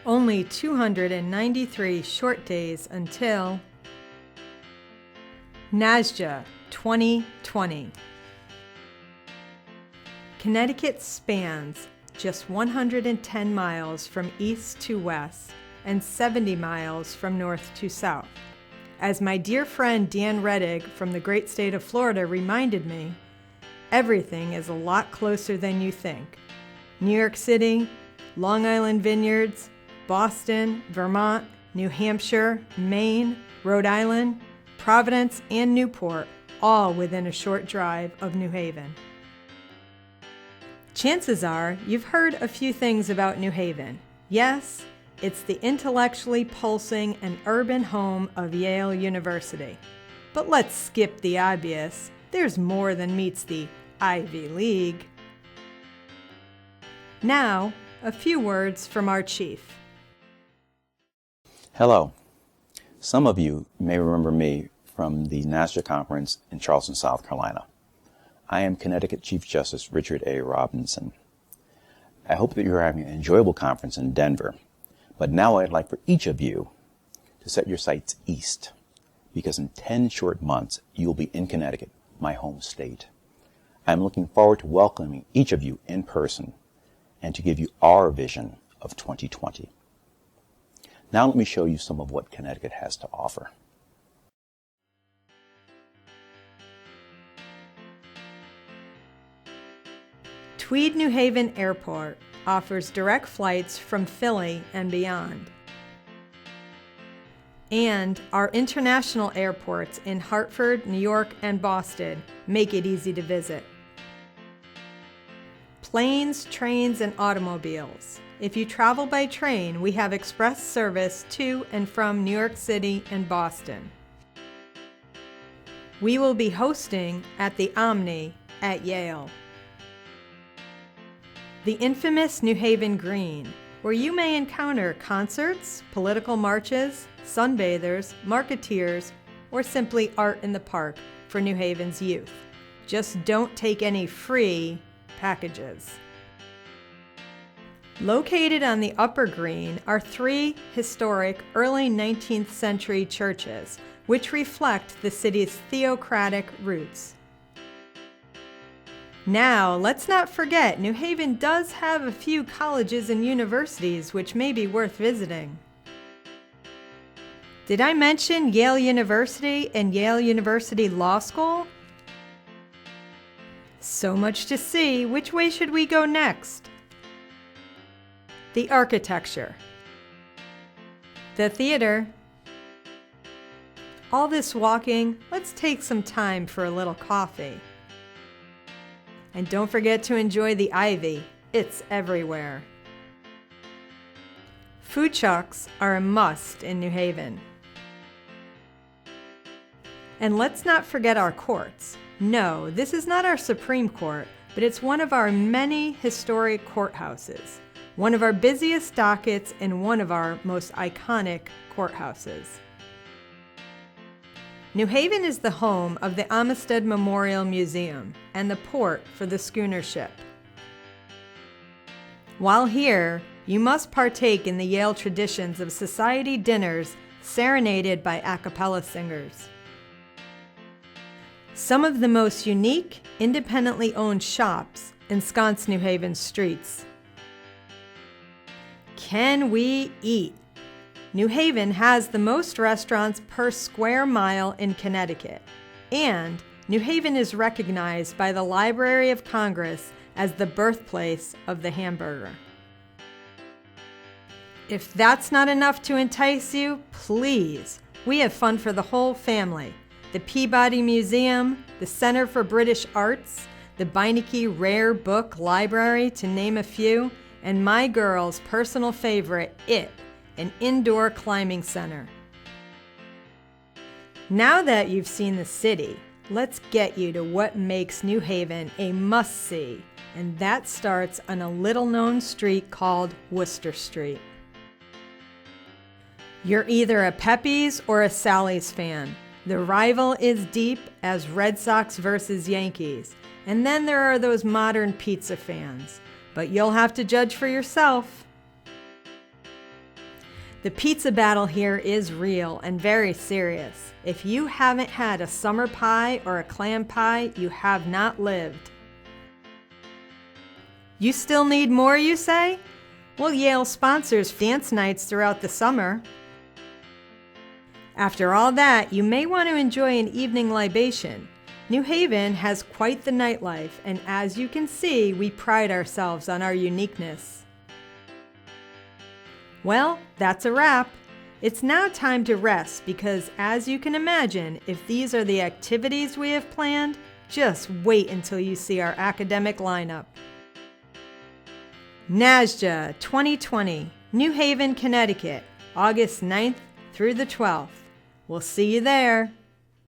Only 293 short days until Nasje 2020. Connecticut spans just 110 miles from east to west and 70 miles from north to south. As my dear friend Dan Reddig from the great state of Florida reminded me, everything is a lot closer than you think. New York City, Long Island Vineyards, Boston, Vermont, New Hampshire, Maine, Rhode Island, Providence, and Newport, all within a short drive of New Haven. Chances are you've heard a few things about New Haven. Yes, it's the intellectually pulsing and urban home of Yale University. But let's skip the obvious. There's more than meets the Ivy League. Now, a few words from our chief. Hello. Some of you may remember me from the Nasje conference in Charleston, South Carolina. I am Connecticut Chief Justice Richard A. Robinson. I hope that you're having an enjoyable conference in Denver, but now I'd like for each of you to set your sights east, because in 10 short months you will be in Connecticut, my home state. I'm looking forward to welcoming each of you in person and to give you our vision of 2020. Now let me show you some of what Connecticut has to offer. Tweed New Haven Airport offers direct flights from Philly and beyond. And our international airports in Hartford, New York, and Boston make it easy to visit. Planes, trains, and automobiles. If you travel by train, we have express service to and from New York City and Boston. We will be hosting at the Omni at Yale. The infamous New Haven Green, where you may encounter concerts, political marches, sunbathers, marketeers, or simply art in the park for New Haven's youth. Just don't take any free packages. Located on the Upper Green are 3 historic early 19th century churches, which reflect the city's theocratic roots. Now, let's not forget, New Haven does have a few colleges and universities which may be worth visiting. Did I mention Yale University and Yale University Law School? So much to see. Which way should we go next? The architecture. The theater. All this walking, let's take some time for a little coffee. And don't forget to enjoy the Ivy. It's everywhere. Food trucks are a must in New Haven. And let's not forget our courts. No, this is not our Supreme Court, but it's one of our many historic courthouses, one of our busiest dockets, and one of our most iconic courthouses. New Haven is the home of the Amistad Memorial Museum and the port for the schooner ship. While here, you must partake in the Yale traditions of society dinners serenaded by a cappella singers. Some of the most unique, independently owned shops ensconce New Haven's streets. Can we eat? New Haven has the most restaurants per square mile in Connecticut, and New Haven is recognized by the Library of Congress as the birthplace of the hamburger. If that's not enough to entice you, please, we have fun for the whole family. The Peabody Museum, the Center for British Arts, the Beinecke Rare Book Library, to name a few, and my girl's personal favorite, an indoor climbing center. Now that you've seen the city, let's get you to what makes New Haven a must-see, and that starts on a little-known street called Worcester Street. You're either a Peppies or a Sally's fan. The rival is deep as Red Sox versus Yankees, and then there are those modern pizza fans, but you'll have to judge for yourself. The pizza battle here is real and very serious. If you haven't had a summer pie or a clam pie, you have not lived. You still need more, you say? Well, Yale sponsors dance nights throughout the summer. After all that, you may want to enjoy an evening libation. New Haven has quite the nightlife, and as you can see, we pride ourselves on our uniqueness. Well, that's a wrap. It's now time to rest because, as you can imagine, if these are the activities we have planned, just wait until you see our academic lineup. Nasje 2020, New Haven, Connecticut, August 9th through the 12th. We'll see you there.